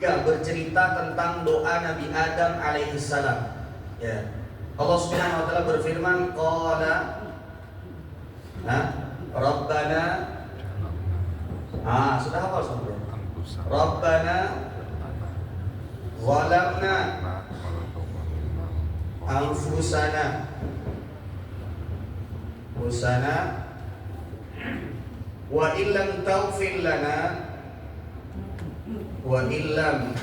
bercerita tentang doa Nabi Adam alaihissalam. Ya. Allah Subhanahu wa taala berfirman, qala Rabbana sudah hafal semua? Rabbana zalamna anfusana wa illam taghfir lana wa illam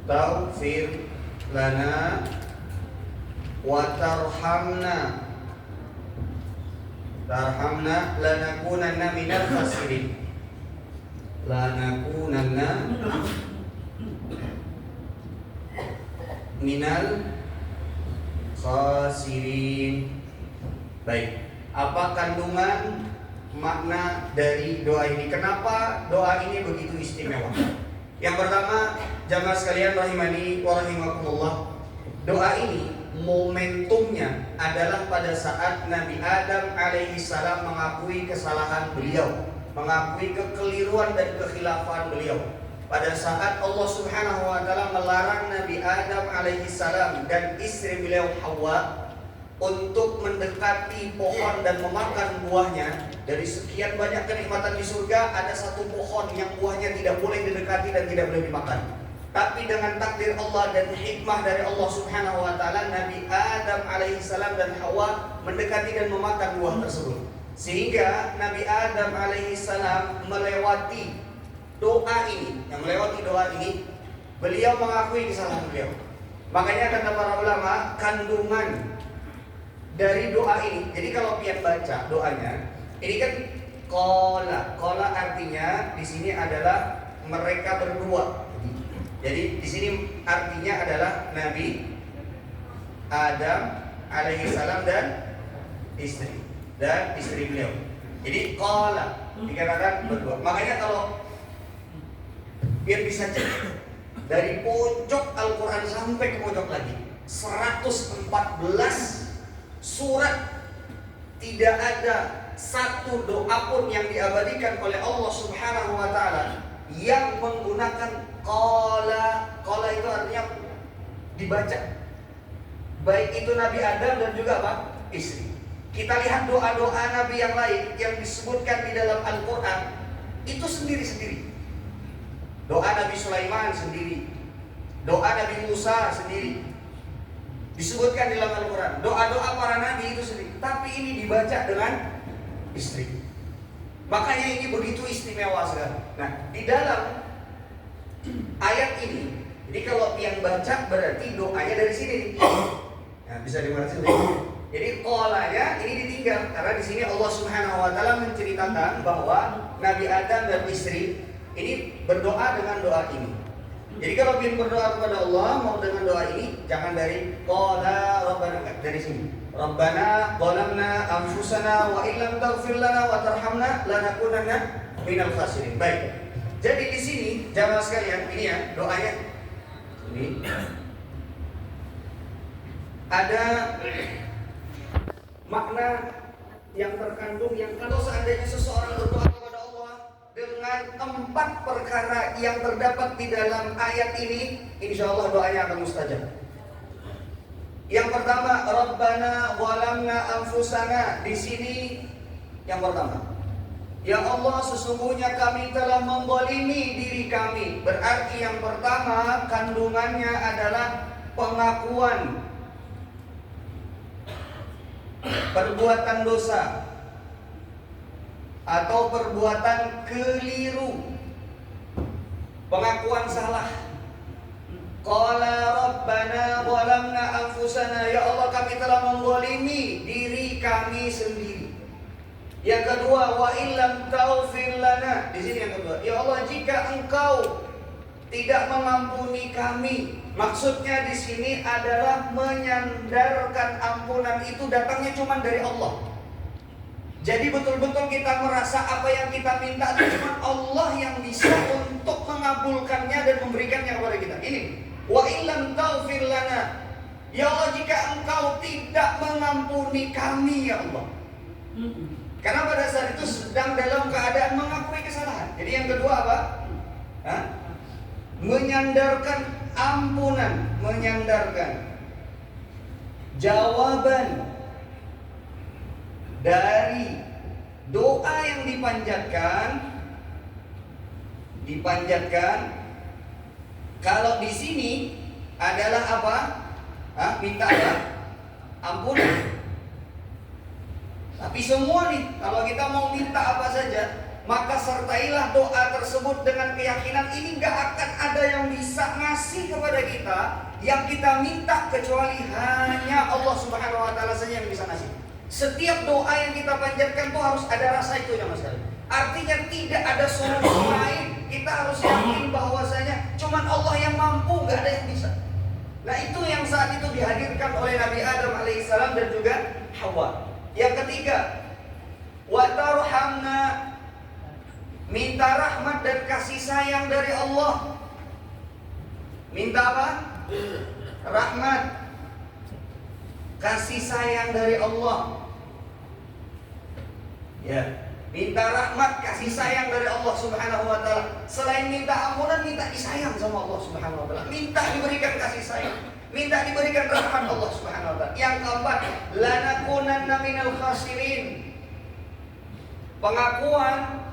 taghfir lana wa tarhamna lanakunanna minal khasirin. Lanakunanna minal khasirin. Baik, apa kandungan makna dari doa ini? Kenapa doa ini begitu istimewa? Yang pertama, jamaah sekalian rahimani wa rahimakumullah, doa ini momentumnya adalah pada saat Nabi Adam alaihissalam mengakui kesalahan beliau, mengakui kekeliruan dan kekhilafan beliau. Pada saat Allah Subhanahu wa taala melarang Nabi Adam alaihissalam dan istri beliau Hawa untuk mendekati pohon dan memakan buahnya. Dari sekian banyak kenikmatan di surga, ada satu pohon yang buahnya tidak boleh didekati dan tidak boleh dimakan. Tapi dengan takdir Allah dan hikmah dari Allah Subhanahu wa taala, Nabi Adam alaihissalam dan Hawa mendekati dan memakan buah tersebut. Sehingga Nabi Adam alaihissalam melewati doa ini, beliau mengakui kesalahan beliau. Makanya kata para ulama, kandungan dari doa ini, jadi kalau pian baca doanya, ini kan qala artinya di sini adalah mereka berdua. Jadi di sini artinya adalah Nabi Adam alaihissalam dan istri beliau. Jadi qala dikatakan berdua. Makanya kalau biar bisa cek dari pojok Al-Quran sampai ke pojok lagi 114 surat, tidak ada satu doa pun yang diabadikan oleh Allah Subhanahu wa taala yang menggunakan qala. Qala itu artinya dibaca. Baik itu Nabi Adam dan juga istri. Kita lihat doa-doa Nabi yang lain yang disebutkan di dalam Al-Quran itu sendiri-sendiri. Doa Nabi Sulaiman sendiri, doa Nabi Musa sendiri, disebutkan di dalam Al-Quran. Doa-doa para nabi itu sendiri, tapi ini dibaca dengan istri. Makanya ini begitu istimewa sekali. Nah, di dalam ayat ini, jadi kalau yang baca berarti doanya dari sini. Nah, bisa dimengerti. Jadi qolanya ini ditinggal karena di sini Allah Subhanahu wa taala menceritakan bahwa Nabi Adam dan istri ini berdoa dengan doa ini. Jadi kalau ingin berdoa kepada Allah, mau dengan doa ini, jangan dari qala rabbana, dari sini. Rabbana zalamna anfusana wa illam taghfir lana wa tarhamna lanakunanna minal khasirin. Baik. Jadi di sini jamaah sekalian, ini ya doanya. Ini ada makna yang terkandung yang kalau seandainya seseorang berdoa kepada Allah dengan 4 perkara yang terdapat di dalam ayat ini, insya Allah doanya akan mustajab. Yang pertama, Rabbana zalamna anfusana. Di sini yang pertama, ya Allah, sesungguhnya kami telah menzalimi diri kami. Berarti yang pertama kandungannya adalah pengakuan perbuatan dosa atau perbuatan keliru, pengakuan salah. Qala Rabbana zalamna anfusana, ya Allah kami telah menzalimi diri kami sendiri. Yang kedua, wa illam taghfir lana. Di sini yang kedua, ya Allah jika Engkau tidak mengampuni kami. Maksudnya di sini adalah menyandarkan ampunan itu datangnya cuma dari Allah. Jadi betul-betul kita merasa apa yang kita minta itu cuma Allah yang bisa untuk mengabulkannya dan memberikannya kepada kita. Ini wa illam taghfir lana, ya Allah jika Engkau tidak mengampuni kami ya Allah. Karena pada saat itu sedang dalam keadaan mengakui kesalahan. Jadi yang kedua apa? Menyandarkan ampunan, menyandarkan jawaban dari doa yang dipanjatkan. Kalau di sini adalah apa? Minta apa? Ampunan. Tapi semua nih, kalau kita mau minta apa saja, maka sertailah doa tersebut dengan keyakinan ini gak akan ada yang bisa ngasih kepada kita yang kita minta kecuali hanya Allah Subhanahu wa taala saja yang bisa ngasih. Setiap doa yang kita panjatkan tuh harus ada rasa itu ya Mas Kali. Artinya tidak ada solusi lain. Kita harus yakin bahwasanya cuman Allah yang mampu, gak ada yang bisa. Nah itu yang saat itu dihadirkan oleh Nabi Adam alaihissalam dan juga Hawa. Yang ketiga, watarhamna, minta rahmat dan kasih sayang dari Allah. Minta apa? Rahmat, kasih sayang dari Allah. Ya, minta rahmat, kasih sayang dari Allah Subhanahu wa taala. Selain minta ampunan, minta disayang sama Allah Subhanahu wa taala. Minta diberikan kasih sayang, minta diberikan rahmat Allah Subhanahu wa taala. Yang keempat, lanakunanna minal khasirin. Pengakuan,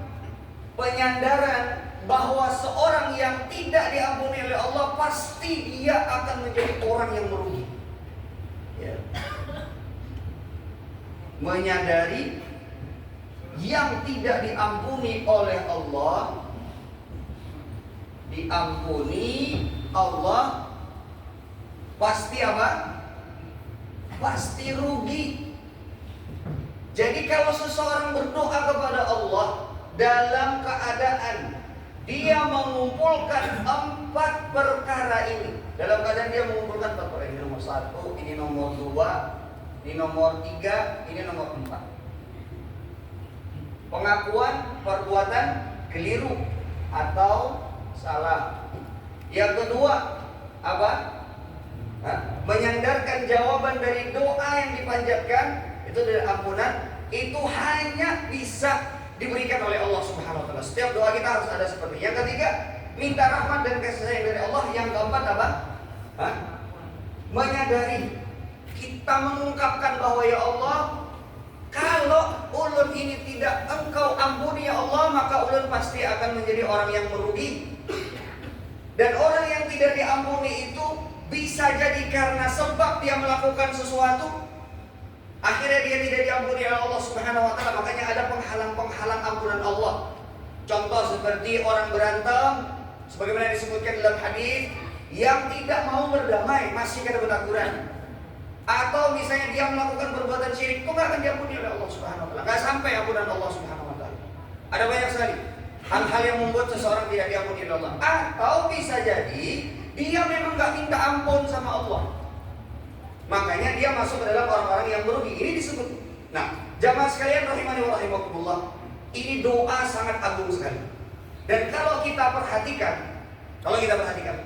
penyandaran bahwa seorang yang tidak diampuni oleh Allah pasti dia akan menjadi orang yang merugi. Ya. Menyadari yang tidak diampuni oleh Allah, diampuni Allah, pasti apa? Pasti rugi. Jadi kalau seseorang berdoa kepada Allah dalam keadaan dia mengumpulkan 4 perkara ini, dalam keadaan dia mengumpulkan 4 perkara ini, nomor 1, ini nomor 2, ini nomor 3, ini nomor 4. Pengakuan perbuatan keliru atau salah. Yang kedua apa? Menyandarkan jawaban dari doa yang dipanjatkan itu dari ampunan, itu hanya bisa diberikan oleh Allah Subhanahu wa taala. Setiap doa kita harus ada seperti. Yang ketiga, minta rahmat dan kasih sayang dari Allah. Yang keempat apa? Menyadari, kita mengungkapkan bahwa ya Allah, kalau ulun ini tidak Engkau ampuni ya Allah, maka ulun pasti akan menjadi orang yang merugi. Dan orang yang tidak diampuni itu bisa jadi karena sebab dia melakukan sesuatu, akhirnya dia tidak diampuni oleh Allah Subhanahu wa taala. Makanya ada penghalang-penghalang ampunan Allah. Contoh seperti orang berantem, sebagaimana disebutkan dalam hadis, yang tidak mau berdamai, masih kena bertakuran. Atau misalnya dia melakukan perbuatan syirik, itu nggak akan diampuni oleh Allah Subhanahu wa taala. Nggak sampai ampunan Allah Subhanahu wa taala. Ada banyak sekali hal-hal yang membuat seseorang tidak diampuni oleh Allah. Atau bisa jadi dia memang nggak minta ampun sama Allah, makanya dia masuk ke dalam orang-orang yang merugi. Ini disebut. Nah, jamaah sekalian rahimani wa rahimakumullah, ini doa sangat agung sekali. Dan kalau kita perhatikan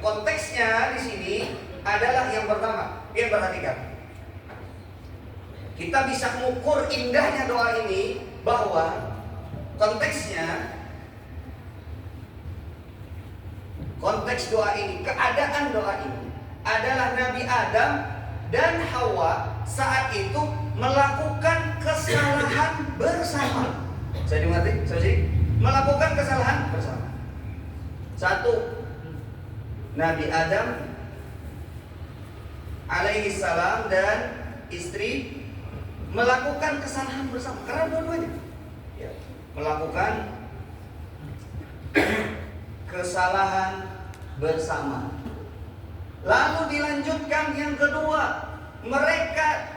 konteksnya di sini adalah yang pertama, perhatikan. Kita bisa mengukur indahnya doa ini bahwa konteks doa ini, keadaan doa ini adalah Nabi Adam dan Hawa saat itu melakukan kesalahan bersama. Saya dimengerti? Melakukan kesalahan bersama. 1. Nabi Adam alaihi salam dan istri melakukan kesalahan bersama. Karena dua-duanya melakukan kesalahan bersama. Lalu dilanjutkan yang kedua, mereka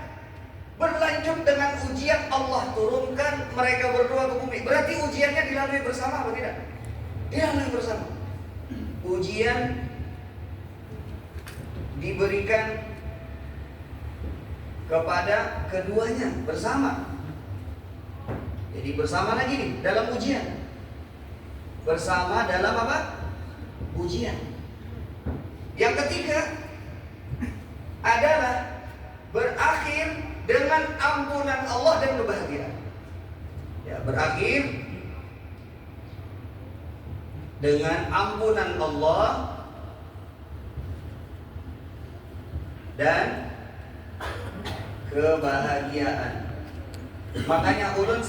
berlanjut dengan ujian Allah turunkan mereka berdua ke bumi. Berarti ujiannya dilalui bersama atau tidak? Dilalui bersama. Ujian diberikan kepada keduanya bersama. Jadi bersama lagi nih dalam ujian. Bersama dalam apa? Ujian. Yang ketiga adalah berakhir dengan ampunan Allah dan kebahagiaan. Ya, berakhir dengan ampunan Allah dan kebahagiaan. Makanya ulun